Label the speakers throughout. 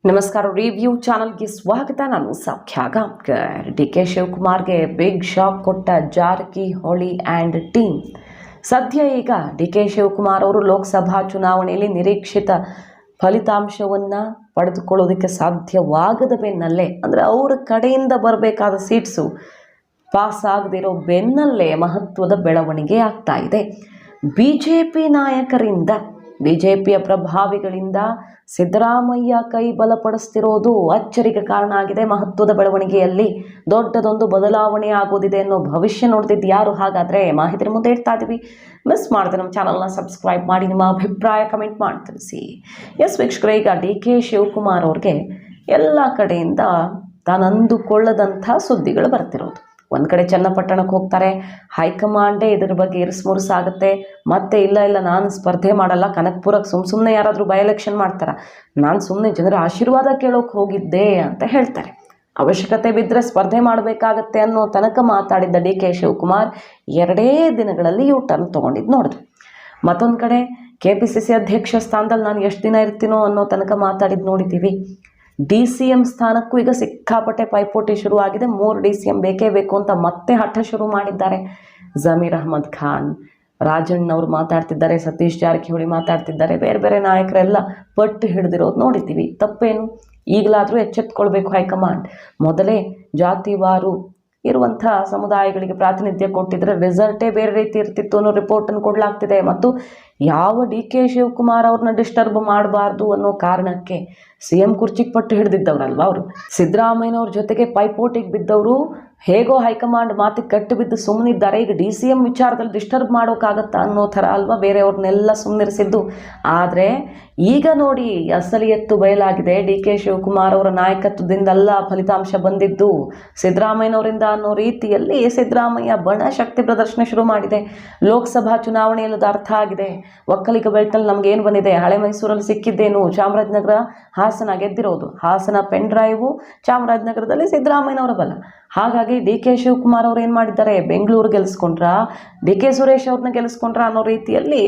Speaker 1: ನಮಸ್ಕಾರ. ರಿವ್ಯೂ ಚಾನಲ್ಗೆ ಸ್ವಾಗತ. ನಾನು ಸೌಖ್ಯ ಗಾಂವ್ಕರ್. ಡಿ.ಕೆ. ಶಿವಕುಮಾರ್ಗೆ ಬಿಗ್ ಶಾಕ್ ಕೊಟ್ಟ ಜಾರಕಿಹೊಳಿ ಆ್ಯಂಡ್ ಟೀಮ್. ಸದ್ಯ ಈಗ ಡಿ.ಕೆ. ಶಿವಕುಮಾರ್ ಅವರು ಲೋಕಸಭಾ ಚುನಾವಣೆಯಲ್ಲಿ ನಿರೀಕ್ಷಿತ ಫಲಿತಾಂಶವನ್ನು ಪಡೆದುಕೊಳ್ಳೋದಕ್ಕೆ ಸಾಧ್ಯವಾಗದ ಬೆನ್ನಲ್ಲೇ, ಅಂದರೆ ಅವರ ಕಡೆಯಿಂದ ಬರಬೇಕಾದ ಸೀಟ್ಸು ಪಾಸ್ ಆಗದಿರೋ ಬೆನ್ನಲ್ಲೇ ಮಹತ್ವದ ಬೆಳವಣಿಗೆ ಆಗ್ತಾ ಇದೆ. BJP ನಾಯಕರಿಂದ, BJPಯ ಪ್ರಭಾವಿಗಳಿಂದ ಸಿದ್ದರಾಮಯ್ಯ ಕೈ ಬಲಪಡಿಸ್ತಿರೋದು ಅಚ್ಚರಿಗೆ ಕಾರಣ ಆಗಿದೆ. ಮಹತ್ವದ ಬೆಳವಣಿಗೆಯಲ್ಲಿ ದೊಡ್ಡದೊಂದು ಬದಲಾವಣೆ ಆಗೋದಿದೆ ಅನ್ನೋ ಭವಿಷ್ಯ ನೋಡ್ತಿದ್ದು ಯಾರು? ಹಾಗಾದರೆ ಮಾಹಿತಿ ಮುಂದೆ ಇಡ್ತಾ ಇದ್ದೀವಿ. ಮಿಸ್ ಮಾಡಿದೆ ನಮ್ಮ ಚಾನಲ್ನ ಸಬ್ಸ್ಕ್ರೈಬ್ ಮಾಡಿ, ನಿಮ್ಮ ಅಭಿಪ್ರಾಯ ಕಮೆಂಟ್ ಮಾಡಿ ತಿಳಿಸಿ. ಎಸ್ ವೀಕ್ಷಕರೇ, ಈಗ ಡಿ.ಕೆ. ಶಿವಕುಮಾರ್ ಅವ್ರಿಗೆ ಎಲ್ಲ ಕಡೆಯಿಂದ ತಾನು ಅಂದುಕೊಳ್ಳದಂಥ ಸುದ್ದಿಗಳು ಬರ್ತಿರೋದು. ಒಂದು ಕಡೆ ಚನ್ನಪಟ್ಟಣಕ್ಕೆ ಹೋಗ್ತಾರೆ, ಹೈಕಮಾಂಡೇ ಇದ್ರ ಬಗ್ಗೆ ಇರಿಸುಮುರುಸಾಗುತ್ತೆ. ಮತ್ತೆ ಇಲ್ಲ ನಾನು ಸ್ಪರ್ಧೆ ಮಾಡಲ್ಲ, ಕನಕಪುರಕ್ಕೆ ಸುಮ್ಮನೆ ಯಾರಾದರೂ ಬೈ ಎಲೆಕ್ಷನ್ ಮಾಡ್ತಾರೆ, ನಾನು ಸುಮ್ಮನೆ ಜನರ ಆಶೀರ್ವಾದ ಕೇಳೋಕೆ ಹೋಗಿದ್ದೆ ಅಂತ ಹೇಳ್ತಾರೆ. ಅವಶ್ಯಕತೆ ಬಿದ್ದರೆ ಸ್ಪರ್ಧೆ ಮಾಡಬೇಕಾಗತ್ತೆ ಅನ್ನೋ ತನಕ ಮಾತಾಡಿದ್ದ ಡಿ.ಕೆ. ಶಿವಕುಮಾರ್ 2 ದಿನಗಳಲ್ಲಿ ಟರ್ನ್ ತೊಗೊಂಡಿದ್ದು ನೋಡಿದ್ವಿ. ಮತ್ತೊಂದು ಕಡೆ KPCC ಅಧ್ಯಕ್ಷ ಸ್ಥಾನದಲ್ಲಿ ನಾನು ಎಷ್ಟು ದಿನ ಇರ್ತೀನೋ ಅನ್ನೋ ತನಕ ಮಾತಾಡಿದ್ದು ನೋಡಿದ್ದೀವಿ. DCM ಸ್ಥಾನಕ್ಕೂ ಈಗ ಸಿಕ್ಕಾಪಟ್ಟೆ ಪೈಪೋಟಿ ಶುರುವಾಗಿದೆ. 3 DCM ಬೇಕೇ ಬೇಕು ಅಂತ ಮತ್ತೆ ಹಠ ಶುರು ಮಾಡಿದ್ದಾರೆ. ಜಮೀರ್ ಅಹ್ಮದ್ ಖಾನ್, ರಾಜಣ್ಣವ್ರು ಮಾತಾಡ್ತಿದ್ದಾರೆ, ಸತೀಶ್ ಜಾರಕಿಹೊಳಿ ಮಾತಾಡ್ತಿದ್ದಾರೆ, ಬೇರೆ ಬೇರೆ ನಾಯಕರೆಲ್ಲ ಪಟ್ಟು ಹಿಡಿದಿರೋದು ನೋಡಿದ್ದೀವಿ. ತಪ್ಪೇನು? ಈಗಲಾದರೂ ಎಚ್ಚೆತ್ಕೊಳ್ಬೇಕು ಹೈಕಮಾಂಡ್. ಮೊದಲೇ ಜಾತಿವಾರು ಇರುವಂಥ ಸಮುದಾಯಗಳಿಗೆ ಪ್ರಾತಿನಿಧ್ಯ ಕೊಟ್ಟಿದ್ರೆ ರಿಸಲ್ಟೇ ಬೇರೆ ರೀತಿ ಇರ್ತಿತ್ತು ಅನ್ನೋ ರಿಪೋರ್ಟನ್ನು ಕೊಡಲಾಗ್ತಿದೆ. ಮತ್ತು ಯಾವ ಡಿ.ಕೆ. ಶಿವಕುಮಾರ್ ಅವ್ರನ್ನ ಡಿಸ್ಟರ್ಬ್ ಮಾಡಬಾರ್ದು ಅನ್ನೋ ಕಾರಣಕ್ಕೆ CM ಕುರ್ಚಿಗೆ ಪಟ್ಟು ಹಿಡಿದಿದ್ದವ್ರಲ್ವ ಅವರು, ಸಿದ್ದರಾಮಯ್ಯನವ್ರ ಜೊತೆಗೆ ಪೈಪೋಟಿಗೆ ಬಿದ್ದವರು ಹೇಗೋ ಹೈಕಮಾಂಡ್ ಮಾತಿಗೆ ಕಟ್ಟು ಬಿದ್ದು ಸುಮ್ಮನಿದ್ದಾರೆ. ಈಗ DCM ವಿಚಾರದಲ್ಲಿ ಡಿಸ್ಟರ್ಬ್ ಮಾಡೋಕ್ಕಾಗತ್ತಾ ಅನ್ನೋ ಥರ ಅಲ್ವಾ ಬೇರೆಯವ್ರನ್ನೆಲ್ಲ ಸುಮ್ಮನಿರಿಸಿದ್ದು. ಆದರೆ ಈಗ ನೋಡಿ, ಅಸಲಿ ಎತ್ತು ಬಯಲಾಗಿದೆ. ಡಿ.ಕೆ. ಶಿವಕುಮಾರ್ ಅವರ ನಾಯಕತ್ವದಿಂದಲ್ಲ ಫಲಿತಾಂಶ ಬಂದಿದ್ದು, ಸಿದ್ದರಾಮಯ್ಯನವರಿಂದ ಅನ್ನೋ ರೀತಿಯಲ್ಲಿ ಸಿದ್ದರಾಮಯ್ಯ ಬಣ ಶಕ್ತಿ ಪ್ರದರ್ಶನ ಶುರು ಮಾಡಿದೆ. ಲೋಕಸಭಾ ಚುನಾವಣೆಯಲ್ಲಿ ಅರ್ಥ ಆಗಿದೆ. ಒಕ್ಕಲಿಗ ಬೆಲ್ಟಲ್ಲಿ ನಮಗೇನು ಬಂದಿದೆ? ಹಳೆ ಮೈಸೂರಲ್ಲಿ ಸಿಕ್ಕಿದ್ದೇನು? ಚಾಮರಾಜನಗರ, ಹಾಸನ ಗೆದ್ದಿರೋದು. ಹಾಸನ ಪೆನ್ ಡ್ರೈವು, ಚಾಮರಾಜನಗರದಲ್ಲಿ ಸಿದ್ದರಾಮಯ್ಯನವರ ಬಲ. ಹಾಗಾಗಿ ಡಿ.ಕೆ. ಶಿವಕುಮಾರ್ ಅವ್ರು ಏನು ಮಾಡಿದ್ದಾರೆ? ಬೆಂಗಳೂರು ಗೆಲ್ಲಿಸ್ಕೊಂಡ್ರ, ಡಿ.ಕೆ. ಸುರೇಶ್ ಅವ್ರನ್ನ ಗೆಲ್ಲಿಸ್ಕೊಂಡ್ರ ಅನ್ನೋ ರೀತಿಯಲ್ಲಿ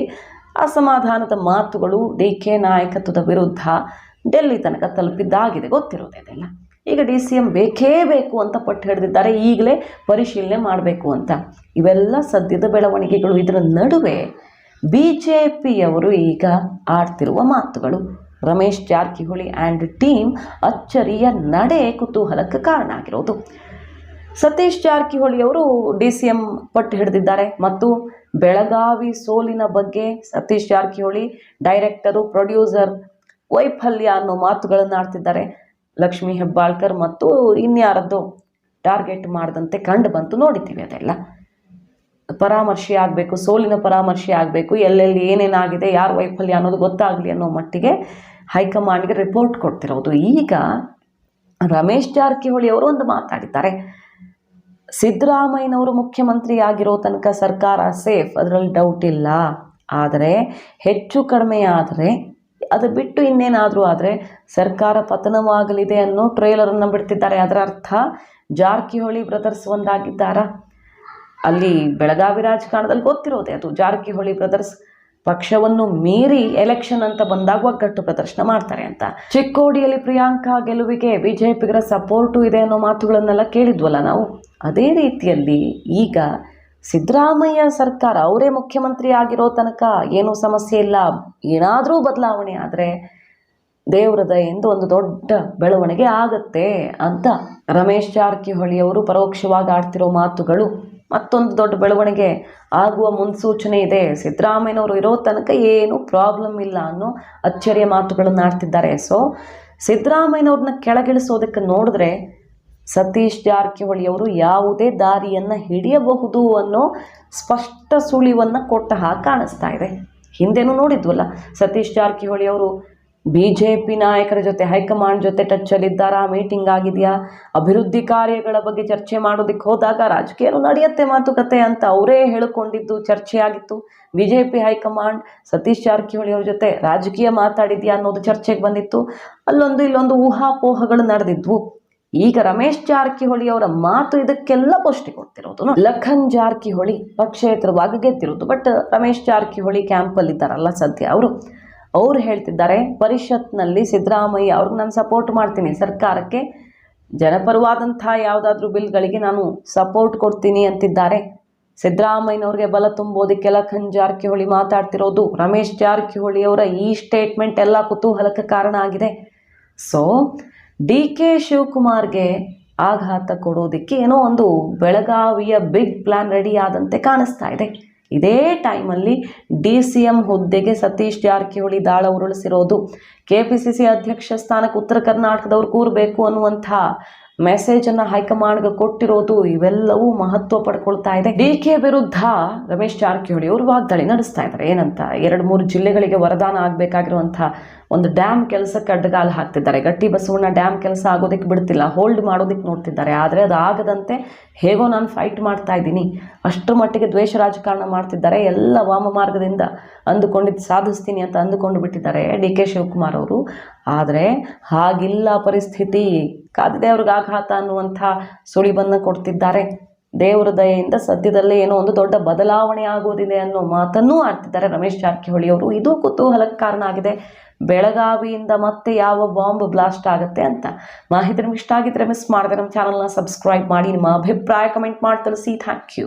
Speaker 1: ಅಸಮಾಧಾನದ ಮಾತುಗಳು ಡಿ.ಕೆ. ನಾಯಕತ್ವದ ವಿರುದ್ಧ ಡೆಲ್ಲಿ ತನಕ ತಲುಪಿದ್ದಾಗಿದೆ, ಗೊತ್ತಿರೋದೆ ಅದೆಲ್ಲ. ಈಗ DCM ಬೇಕೇ ಬೇಕು ಅಂತ ಪಟ್ಟು ಹಿಡಿದಿದ್ದಾರೆ, ಈಗಲೇ ಪರಿಶೀಲನೆ ಮಾಡಬೇಕು ಅಂತ. ಇವೆಲ್ಲ ಸದ್ಯದ ಬೆಳವಣಿಗೆಗಳು. ಇದರ ನಡುವೆ BJPಯವರು ಈಗ ಆಡ್ತಿರುವ ಮಾತುಗಳು, ರಮೇಶ್ ಜಾರಕಿಹೊಳಿ ಆ್ಯಂಡ್ ಟೀಮ್ ಅಚ್ಚರಿಯ ನಡೆ ಕುತೂಹಲಕ್ಕೆ ಕಾರಣ ಆಗಿರೋದು. ಸತೀಶ್ ಜಾರಕಿಹೊಳಿ ಅವರು DCM ಪಟ್ಟು ಹಿಡಿದಿದ್ದಾರೆ. ಮತ್ತು ಬೆಳಗಾವಿ ಸೋಲಿನ ಬಗ್ಗೆ ಸತೀಶ್ ಜಾರಕಿಹೊಳಿ ಡೈರೆಕ್ಟರು, ಪ್ರೊಡ್ಯೂಸರ್ ವೈಫಲ್ಯ ಅನ್ನೋ ಮಾತುಗಳನ್ನು ಆಡ್ತಿದ್ದಾರೆ. ಲಕ್ಷ್ಮೀ ಹೆಬ್ಬಾಳ್ಕರ್ ಮತ್ತು ಇನ್ಯಾರದ್ದು ಟಾರ್ಗೆಟ್ ಮಾಡದಂತೆ ಕಂಡು ಬಂತು, ನೋಡಿದ್ದೀವಿ. ಅದೆಲ್ಲ ಪರಾಮರ್ಶೆ ಆಗಬೇಕು, ಸೋಲಿನ ಪರಾಮರ್ಶೆ ಆಗಬೇಕು, ಎಲ್ಲೆಲ್ಲಿ ಏನೇನಾಗಿದೆ, ಯಾರು ವೈಫಲ್ಯ ಅನ್ನೋದು ಗೊತ್ತಾಗಲಿ ಅನ್ನೋ ಮಟ್ಟಿಗೆ ಹೈಕಮಾಂಡ್ಗೆ ರಿಪೋರ್ಟ್ ಕೊಡ್ತಿರೋದು. ಈಗ ರಮೇಶ್ ಜಾರಕಿಹೊಳಿ ಅವರು ಒಂದು ಮಾತಾಡಿದ್ದಾರೆ. ಸಿದ್ದರಾಮಯ್ಯನವರು ಮುಖ್ಯಮಂತ್ರಿ ಆಗಿರೋ ತನಕ ಸರ್ಕಾರ ಸೇಫ್, ಅದರಲ್ಲಿ ಡೌಟ್ ಇಲ್ಲ. ಆದರೆ ಹೆಚ್ಚು ಕಡಿಮೆ ಆದರೆ, ಅದು ಬಿಟ್ಟು ಇನ್ನೇನಾದರೂ ಆದರೆ ಸರ್ಕಾರ ಪತನವಾಗಲಿದೆ ಅನ್ನೋ ಟ್ರೇಲರನ್ನು ಬಿಡ್ತಿದ್ದಾರೆ. ಅದರ ಅರ್ಥ ಜಾರಕಿಹೊಳಿ ಬ್ರದರ್ಸ್ ಒಂದಾಗಿದ್ದಾರಾ? ಅಲ್ಲಿ ಬೆಳಗಾವಿ ರಾಜಕಾರಣದಲ್ಲಿ ಗೊತ್ತಿರೋದೆ ಅದು. ಜಾರಕಿಹೊಳಿ ಬ್ರದರ್ಸ್ ಪಕ್ಷವನ್ನು ಮೀರಿ ಎಲೆಕ್ಷನ್ ಅಂತ ಬಂದಾಗ ಒಗ್ಗಟ್ಟು ಪ್ರದರ್ಶನ ಮಾಡ್ತಾರೆ ಅಂತ. ಚಿಕ್ಕೋಡಿಯಲ್ಲಿ ಪ್ರಿಯಾಂಕಾ ಗೆಲುವಿಗೆ BJPಗರ ಸಪೋರ್ಟು ಇದೆ ಅನ್ನೋ ಮಾತುಗಳನ್ನೆಲ್ಲ ಕೇಳಿದ್ವಲ್ಲ ನಾವು. ಅದೇ ರೀತಿಯಲ್ಲಿ ಈಗ ಸಿದ್ದರಾಮಯ್ಯ ಸರ್ಕಾರ, ಅವರೇ ಮುಖ್ಯಮಂತ್ರಿ ಆಗಿರೋ ತನಕ ಏನೂ ಸಮಸ್ಯೆ ಇಲ್ಲ, ಏನಾದರೂ ಬದಲಾವಣೆ ಆದರೆ ದೇವರ ದಯೆಯಿಂದ ಒಂದು ದೊಡ್ಡ ಬೆಳವಣಿಗೆ ಆಗತ್ತೆ ಅಂತ ರಮೇಶ್ ಜಾರಕಿಹೊಳಿ ಅವರು ಪರೋಕ್ಷವಾಗಿ ಆಡ್ತಿರೋ ಮಾತುಗಳು ಮತ್ತೊಂದು ದೊಡ್ಡ ಬೆಳವಣಿಗೆ ಆಗುವ ಮುನ್ಸೂಚನೆ ಇದೆ. ಸಿದ್ದರಾಮಯ್ಯನವರು ಇರೋ ತನಕ ಏನೂ ಪ್ರಾಬ್ಲಮ್ ಇಲ್ಲ ಅನ್ನೋ ಅಚ್ಚರಿಯ ಮಾತುಗಳನ್ನು ಆಡ್ತಿದ್ದಾರೆ. ಸೊ ಸಿದ್ದರಾಮಯ್ಯನವ್ರನ್ನ ಕೆಳಗಿಳಿಸೋದಕ್ಕೆ ನೋಡಿದ್ರೆ ಸತೀಶ್ ಜಾರಕಿಹೊಳಿ ಅವರು ಯಾವುದೇ ದಾರಿಯನ್ನು ಹಿಡಿಯಬಹುದು ಅನ್ನೋ ಸ್ಪಷ್ಟ ಸುಳಿವನ್ನು ಕೊಟ್ಟ ಹಾಗೆ ಕಾಣಿಸ್ತಾ ಇದೆ. ಹಿಂದೆನೂ ನೋಡಿದ್ವಲ್ಲ, ಸತೀಶ್ ಜಾರಕಿಹೊಳಿ ಅವರು BJP ನಾಯಕರ ಜೊತೆ, ಹೈಕಮಾಂಡ್ ಜೊತೆ ಟಚ್ಚಲ್ಲಿದ್ದಾರಾ? ಮೀಟಿಂಗ್ ಆಗಿದೆಯಾ? ಅಭಿವೃದ್ಧಿ ಕಾರ್ಯಗಳ ಬಗ್ಗೆ ಚರ್ಚೆ ಮಾಡೋದಕ್ಕೆ ಹೋದಾಗ ರಾಜಕೀಯನೂ ನಡೆಯುತ್ತೆ ಮಾತುಕತೆ ಅಂತ ಅವರೇ ಹೇಳಿಕೊಂಡಿದ್ದು ಚರ್ಚೆ ಆಗಿತ್ತು. BJP ಹೈಕಮಾಂಡ್ ಸತೀಶ್ ಜಾರಕಿಹೊಳಿ ಅವ್ರ ಜೊತೆ ರಾಜಕೀಯ ಮಾತಾಡಿದ್ಯಾ ಅನ್ನೋದು ಚರ್ಚೆಗೆ ಬಂದಿತ್ತು. ಅಲ್ಲೊಂದು ಇಲ್ಲೊಂದು ಊಹಾಪೋಹಗಳು ನಡೆದಿದ್ವು. ಈಗ ರಮೇಶ್ ಜಾರಕಿಹೊಳಿ ಅವರ ಮಾತು ಇದಕ್ಕೆಲ್ಲ ಪುಷ್ಟಿ ಕೊಡ್ತಿರೋದು. ಲಖನ್ ಜಾರಕಿಹೊಳಿ ಪಕ್ಷೇತರವಾಗಿ ಗೆದ್ದಿರೋದು, ಬಟ್ ರಮೇಶ್ ಜಾರಕಿಹೊಳಿ ಕ್ಯಾಂಪಲ್ಲಿದ್ದಾರಲ್ಲ ಸದ್ಯ ಅವರು. ಅವ್ರು ಹೇಳ್ತಿದ್ದಾರೆ, ಪರಿಷತ್ನಲ್ಲಿ ಸಿದ್ದರಾಮಯ್ಯ ಅವ್ರಿಗೆ ನಾನು ಸಪೋರ್ಟ್ ಮಾಡ್ತೀನಿ, ಸರ್ಕಾರಕ್ಕೆ ಜನಪರವಾದಂಥ ಯಾವುದಾದ್ರೂ ಬಿಲ್ಗಳಿಗೆ ನಾನು ಸಪೋರ್ಟ್ ಕೊಡ್ತೀನಿ ಅಂತಿದ್ದಾರೆ. ಸಿದ್ದರಾಮಯ್ಯನವ್ರಿಗೆ ಬಲ ತುಂಬೋದಕ್ಕೆ ಲಖನ್ ಜಾರಕಿಹೊಳಿ ಮಾತಾಡ್ತಿರೋದು, ರಮೇಶ್ ಜಾರಕಿಹೊಳಿ ಅವರ ಈ ಸ್ಟೇಟ್ಮೆಂಟ್ ಎಲ್ಲ ಕುತೂಹಲಕ್ಕೆ ಕಾರಣ ಆಗಿದೆ. ಸೊ DK ಶಿವಕುಮಾರ್ಗೆ ಆಘಾತ ಕೊಡೋದಕ್ಕೆ ಏನೋ ಒಂದು ಬೆಳಗಾವಿಯ ಬಿಗ್ ಪ್ಲಾನ್ ರೆಡಿ ಆದಂತೆ ಕಾಣಿಸ್ತಾ ಇದೆ. ಇದೇ ಟೈಮಲ್ಲಿ DCM ಹುದ್ದೆಗೆ ಸತೀಶ್ ಜಾರಕಿಹೊಳಿ ದಾಳ ಉರುಳಿಸಿರೋದು, KPCC ಅಧ್ಯಕ್ಷ ಸ್ಥಾನಕ್ಕೆ ಉತ್ತರ ಕರ್ನಾಟಕದವ್ರು ಕೂರಬೇಕು ಅನ್ನುವಂಥ ಮೆಸೇಜನ್ನು ಹೈಕಮಾಂಡ್ಗೆ ಕೊಟ್ಟಿರೋದು, ಇವೆಲ್ಲವೂ ಮಹತ್ವ ಪಡ್ಕೊಳ್ತಾ ಇದೆ. DK ವಿರುದ್ಧ ರಮೇಶ್ ಜಾರಕಿಹೊಳಿ ಅವರು ವಾಗ್ದಾಳಿ ನಡೆಸ್ತಾ ಇದ್ದಾರೆ. ಏನಂತ, 2-3 ಜಿಲ್ಲೆಗಳಿಗೆ ವರದಾನ ಆಗಬೇಕಾಗಿರುವಂಥ ಒಂದು ಡ್ಯಾಮ್ ಕೆಲಸಕ್ಕೆ ಅಡ್ಡಗಾಲು ಹಾಕ್ತಿದ್ದಾರೆ. ಗಟ್ಟಿ ಬಸವಣ್ಣ ಡ್ಯಾಮ್ ಕೆಲಸ ಆಗೋದಕ್ಕೆ ಬಿಡ್ತಿಲ್ಲ, ಹೋಲ್ಡ್ ಮಾಡೋದಕ್ಕೆ ನೋಡ್ತಿದ್ದಾರೆ. ಆದರೆ ಅದು ಆಗದಂತೆ ಹೇಗೋ ನಾನು ಫೈಟ್ ಮಾಡ್ತಾ ಇದ್ದೀನಿ, ಅಷ್ಟರ ಮಟ್ಟಿಗೆ ದ್ವೇಷ ರಾಜಕಾರಣ ಮಾಡ್ತಿದ್ದಾರೆ. ಎಲ್ಲ ವಾಮ ಮಾರ್ಗದಿಂದ ಅಂದುಕೊಂಡಿದ್ದು ಸಾಧಿಸ್ತೀನಿ ಅಂತ ಅಂದುಕೊಂಡು ಬಿಟ್ಟಿದ್ದಾರೆ DK ಶಿವಕುಮಾರ್ ಅವರು. ಆದರೆ ಹಾಗಿಲ್ಲ ಪರಿಸ್ಥಿತಿ, ಕಾದಿದೆ ಅವ್ರಿಗೆ ಆಘಾತ ಅನ್ನುವಂಥ ಸುಳಿವನ್ನು ಕೊಡ್ತಿದ್ದಾರೆ. ದೇವರ ದಯೆಯಿಂದ ಸದ್ಯದಲ್ಲೇ ಏನೋ ಒಂದು ದೊಡ್ಡ ಬದಲಾವಣೆ ಆಗೋದಿದೆ ಅನ್ನೋ ಮಾತನ್ನೂ ಆಡ್ತಿದ್ದಾರೆ ರಮೇಶ್ ಜಾರಕಿಹೊಳಿ ಅವರು. ಇದು ಕುತೂಹಲಕ್ಕೆ ಕಾರಣ ಆಗಿದೆ. ಬೆಳಗಾವಿಯಿಂದ ಮತ್ತೆ ಯಾವ ಬಾಂಬ್ ಬ್ಲಾಸ್ಟ್ ಆಗುತ್ತೆ ಅಂತ. ಮಾಹಿತಿ ನಿಮ್ಗೆ ಇಷ್ಟ ಆಗಿದ್ರೆ ಮಿಸ್ ಮಾಡಿದ್ರೆ ನಮ್ಮ ಚಾನಲ್ನ ಸಬ್ಸ್ಕ್ರೈಬ್ ಮಾಡಿ, ನಿಮ್ಮ ಅಭಿಪ್ರಾಯ ಕಮೆಂಟ್ ಮಾಡಿ ತಿಳಿಸಿ. Thank you.